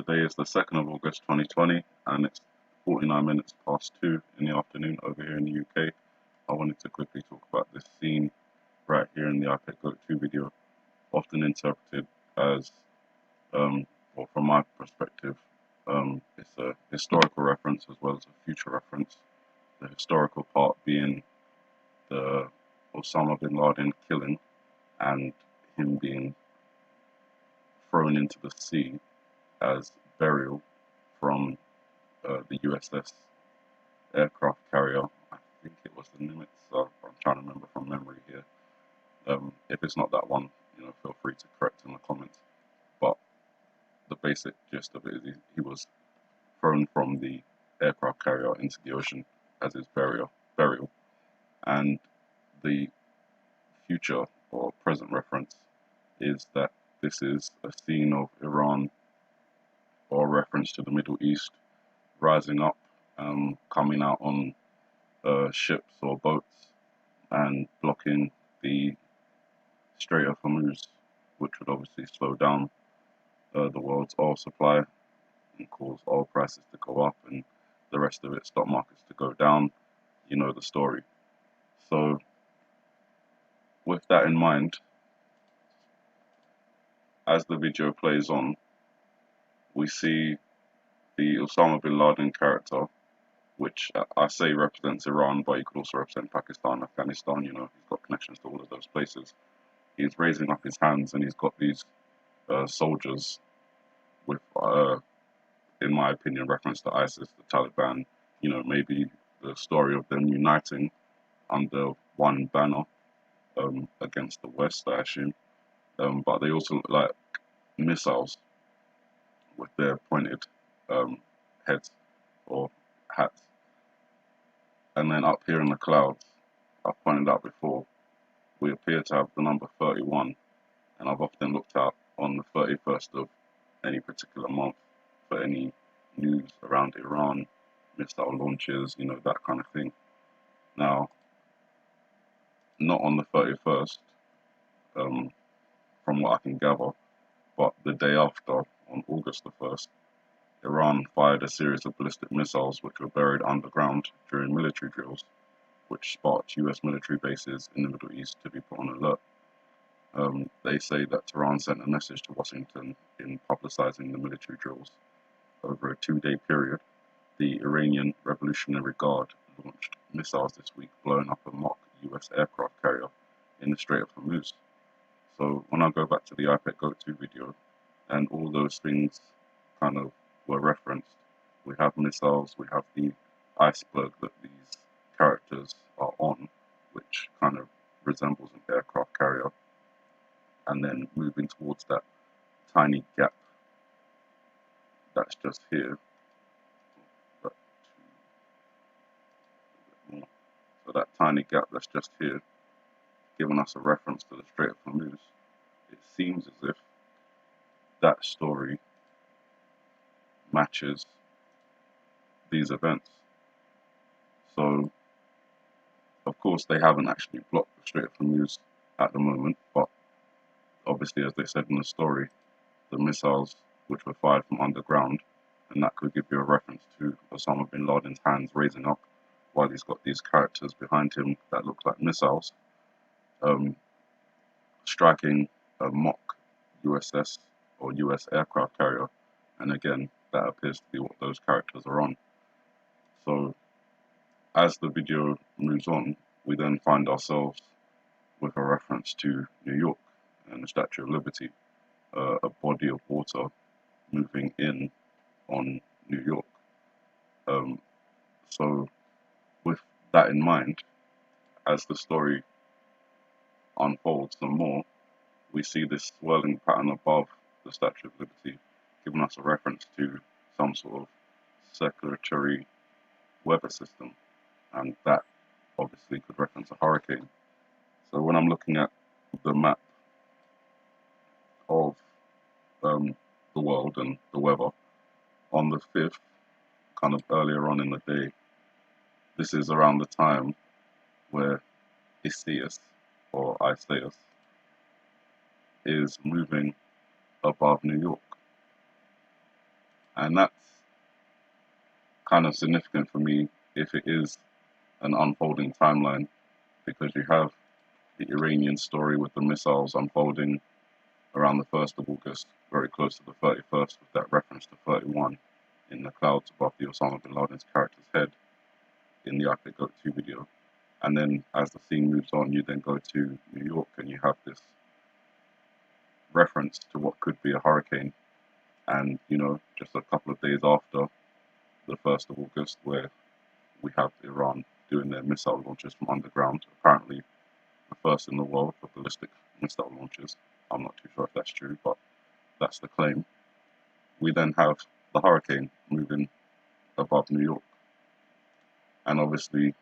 Today is the 2nd of August 2020 and it's 49 minutes past 2 in the afternoon over here in the UK. I wanted to quickly talk about this scene right here in the iPad Go 2 video, often interpreted as, or from my perspective, it's a historical reference as well as a future reference. The historical part being the Osama bin Laden killing and him being thrown into the sea as burial from the USS aircraft carrier. I think it was the Nimitz. I'm trying to remember from memory here. If it's not that one, feel free to correct in the comments. But the basic gist of it is he was thrown from the aircraft carrier into the ocean as his burial. And the future or present reference is that this is a scene of Iran, or a reference to the Middle East, rising up, coming out on ships or boats and blocking the Strait of Hormuz, which would obviously slow down the world's oil supply and cause oil prices to go up and the rest of it, stock markets to go down. You know the story. So with that in mind, as the video plays on, we see the Osama bin Laden character, which I say represents Iran, but he could also represent Pakistan, Afghanistan. He's got connections to all of those places. He's raising up his hands and he's got these soldiers with, in my opinion, reference to ISIS, the Taliban. Maybe the story of them uniting under one banner against the West, I assume. But they also look like missiles with their pointed heads or hats. And then up here in the clouds, I've pointed out before, we appear to have the number 31, and I've often looked out on the 31st of any particular month for any news around Iran, missile launches, that kind of thing. Now, not on the 31st, from what I can gather, but the day after, on August the 1st, Iran fired a series of ballistic missiles which were buried underground during military drills, which sparked US military bases in the Middle East to be put on alert. They say that Tehran sent a message to Washington in publicizing the military drills. Over a 2-day period, the Iranian Revolutionary Guard launched missiles this week, blowing up a mock US aircraft carrier in the Strait of Hormuz. So when I go back to the iPad Go 2 video, and all those things kind of were referenced, we have missiles, we have the iceberg that these characters are on, which kind of resembles an aircraft carrier, and then moving towards that tiny gap that's just here. So that tiny gap that's just here, giving us a reference to the Strait of Hormuz. It seems as if that story matches these events. So, of course, they haven't actually blocked the Strait of Hormuz at the moment, but obviously, as they said in the story, the missiles which were fired from underground, and that could give you a reference to Osama bin Laden's hands raising up while he's got these characters behind him that look like missiles, striking a mock USS or US aircraft carrier, and again, that appears to be what those characters are on. So, as the video moves on, we then find ourselves with a reference to New York and the Statue of Liberty, a body of water moving in on New York. So with that in mind, as the story unfolds some more, we see this swirling pattern above the Statue of Liberty, giving us a reference to some sort of circulatory weather system, and that obviously could reference a hurricane. So when I'm looking at the map of the world and the weather, on the 5th, kind of earlier on in the day, this is around the time where Isaias is moving above New York. And that's kind of significant for me if it is an unfolding timeline, because you have the Iranian story with the missiles unfolding around the 1st of August, very close to the 31st, with that reference to 31 in the clouds above the Osama bin Laden's character's head in the I Pick Goat 2 video. And then as the scene moves on, you then go to New York and you have this reference to what could be a hurricane. And, you know, just a couple of days after the 1st of August, where we have Iran doing their missile launches from underground, apparently the first in the world for ballistic missile launches. I'm not too sure if that's true, but that's the claim. We then have the hurricane moving above New York. And obviously,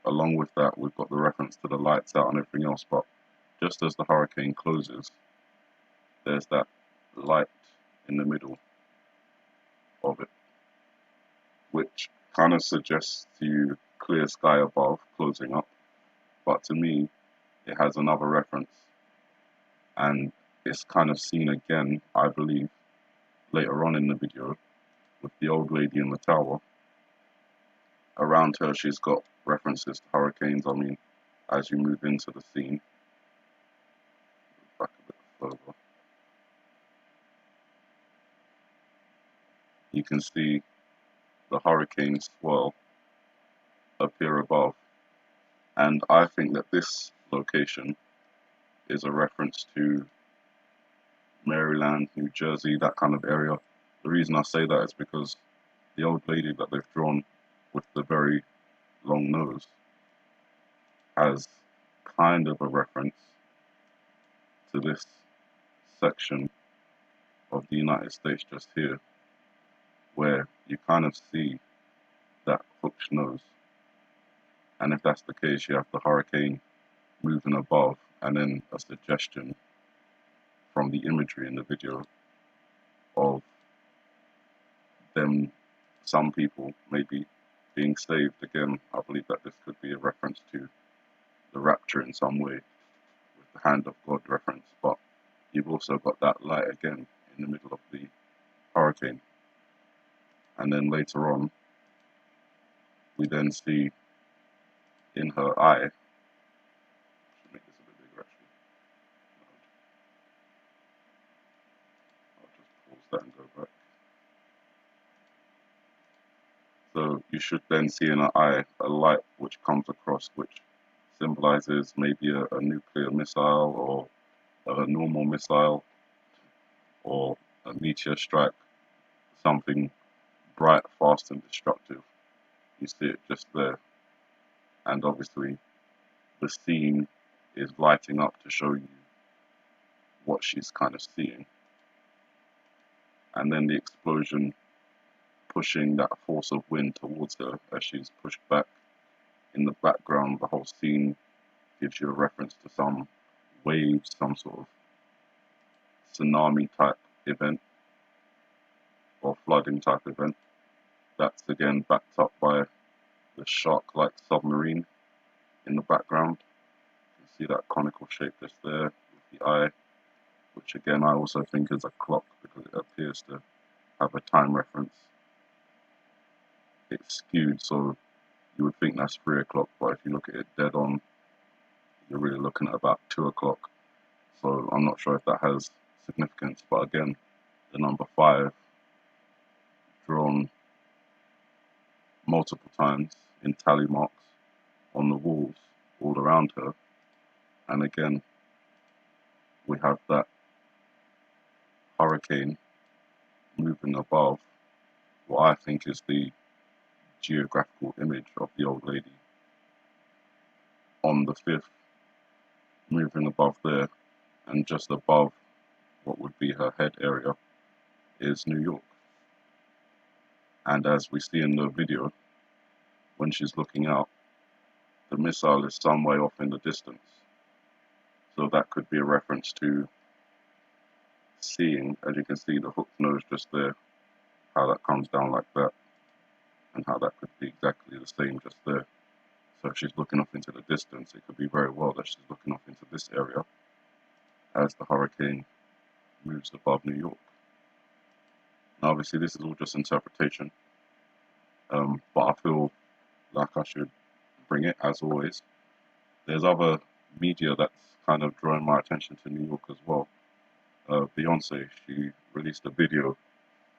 along with that, we've got the reference to the lights out and everything else. But just as the hurricane closes, there's that light in the middle of it, which kind of suggests to you clear sky above closing up. But to me, it has another reference, and it's kind of seen again, I believe, later on in the video with the old lady in the tower. Around her, she's got references to hurricanes. I mean, as you move into the scene, back a bit further, you can see the hurricane swirl appear above. And I think that this location is a reference to Maryland, New Jersey, that kind of area. The reason I say that is because the old lady that they've drawn with the very long nose has kind of a reference to this section of the United States just here, where you kind of see that hooked nose. And if that's the case, you have the hurricane moving above, and then a suggestion from the imagery in the video of them, some people maybe being saved. Again, I believe that this could be a reference to the rapture in some way, with the hand of God reference. But you've also got that light again in the middle of the hurricane. And then later on, we then see in her eye, should make this a bit bigger actually. I'll just pause that and go back. So you should then see in her eye a light which comes across, which symbolizes maybe a nuclear missile or a normal missile or a meteor strike, something bright, fast and destructive. You see it just there. And obviously the scene is lighting up to show you what she's kind of seeing. And then the explosion pushing that force of wind towards her as she's pushed back. In the background, the whole scene gives you a reference to some waves, some sort of tsunami type event or flooding type event. That's again backed up by the shark-like submarine in the background. You can see that conical shape that's there with the eye, which again I also think is a clock because it appears to have a time reference. It's skewed, so you would think that's 3 o'clock, but if you look at it dead on, you're really looking at about 2 o'clock. So I'm not sure if that has significance, but again, the number 5 drawn multiple times in tally marks on the walls all around her. And again, we have that hurricane moving above what I think is the geographical image of the old lady on the 5th, moving above there, and just above what would be her head area is New York. And as we see in the video, when she's looking out, the missile is some way off in the distance. So that could be a reference to seeing, as you can see, the hooked nose just there, how that comes down like that, and how that could be exactly the same just there. So if she's looking off into the distance, it could be very well that she's looking off into this area as the hurricane moves above New York. Now, obviously, this is all just interpretation, but I feel like I should bring it as always. There's other media that's kind of drawing my attention to New York as well. Beyonce, she released a video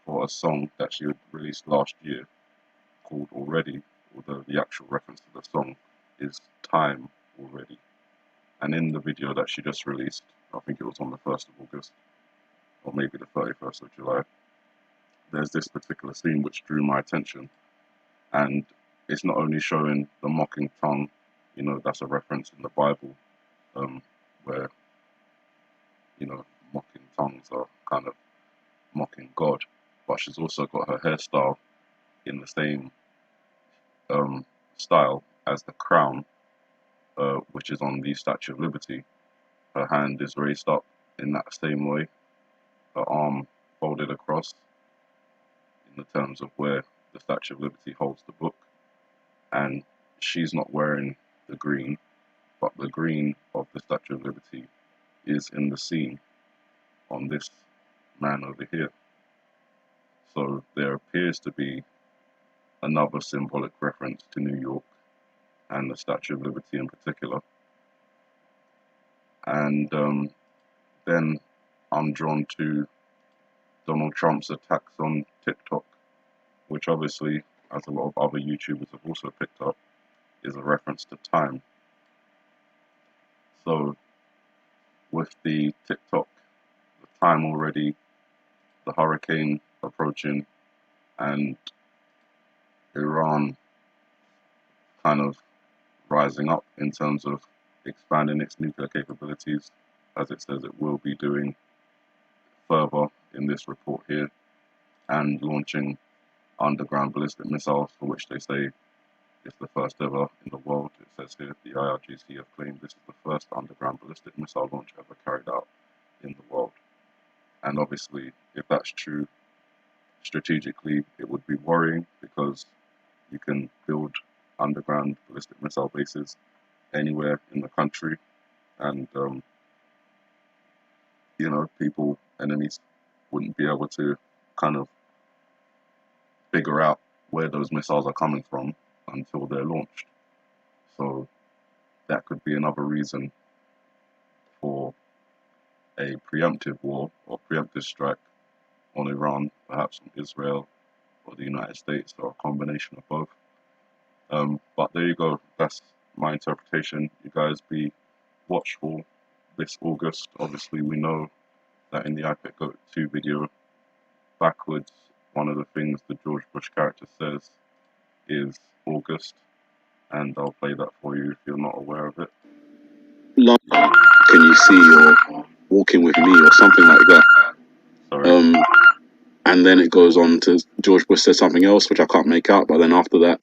for a song that she had released last year called Already, although the actual reference to the song is Time Already. And in the video that she just released, I think it was on the 1st of August, or maybe the 31st of July, there's this particular scene which drew my attention. And it's not only showing the mocking tongue, you know, that's a reference in the Bible, where, you know, mocking tongues are kind of mocking God, but she's also got her hairstyle in the same style as the crown, which is on the Statue of Liberty. Her hand is raised up in that same way, her arm folded across in the terms of where the Statue of Liberty holds the book, and she's not wearing the green, but the green of the Statue of Liberty is in the scene on this man over here. So there appears to be another symbolic reference to New York and the Statue of Liberty in particular. And then I'm drawn to Donald Trump's attacks on TikTok, which obviously, as a lot of other YouTubers have also picked up, is a reference to time. So with the TikTok, the time already, the hurricane approaching, and Iran kind of rising up in terms of expanding its nuclear capabilities, as it says it will be doing further in this report here, and launching underground ballistic missiles, for which they say it's the first ever in the world. It says here the IRGC have claimed this is the first underground ballistic missile launch ever carried out in the world. And obviously, if that's true, strategically it would be worrying, because you can build underground ballistic missile bases anywhere in the country, and you know, people, enemies, wouldn't be able to kind of figure out where those missiles are coming from until they're launched. So that could be another reason for a preemptive war or preemptive strike on Iran, perhaps on Israel or the United States, or a combination of both. But there you go, that's my interpretation. You guys be watchful this August. Obviously, we know that in the iPad Go 2 video, backwards, one of the things the George Bush character says is August, and I'll play that for you if you're not aware of it. Can you see you're walking with me or something like that? Sorry. And then it goes on to George Bush says something else, which I can't make out, but then after that,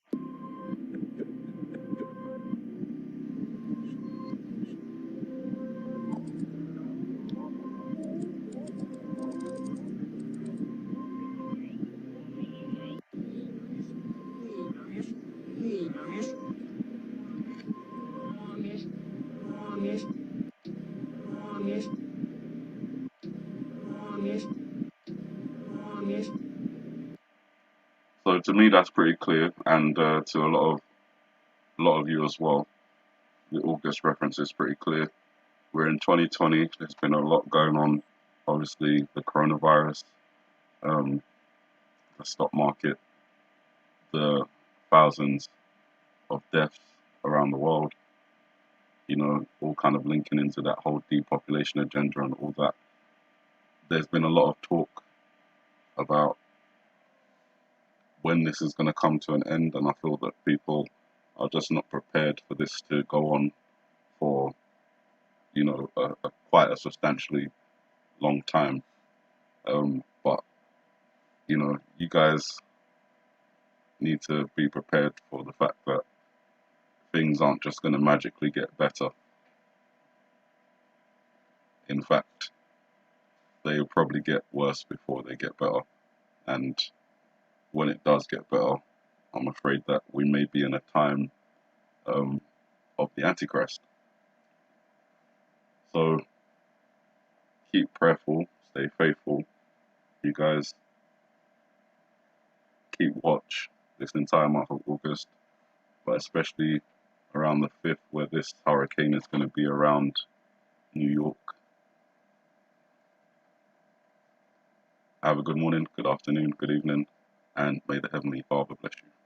So to me, that's pretty clear, and to a lot of you as well. The August reference is pretty clear. We're in 2020. There's been a lot going on. Obviously, the coronavirus, the stock market, the thousands of deaths around the world. You know, all kind of linking into that whole depopulation agenda and all that. There's been a lot of talk about when this is going to come to an end, and I feel that people are just not prepared for this to go on for, you know, quite a substantially long time. But you know, you guys need to be prepared for the fact that things aren't just going to magically get better. In fact, they'll probably get worse before they get better. And when it does get better, I'm afraid that we may be in a time of the Antichrist. So keep prayerful, stay faithful. You guys keep watch this entire month of August, but especially around the 5th, where this hurricane is going to be around New York. Have a good morning, good afternoon, good evening, and may the Heavenly Father bless you.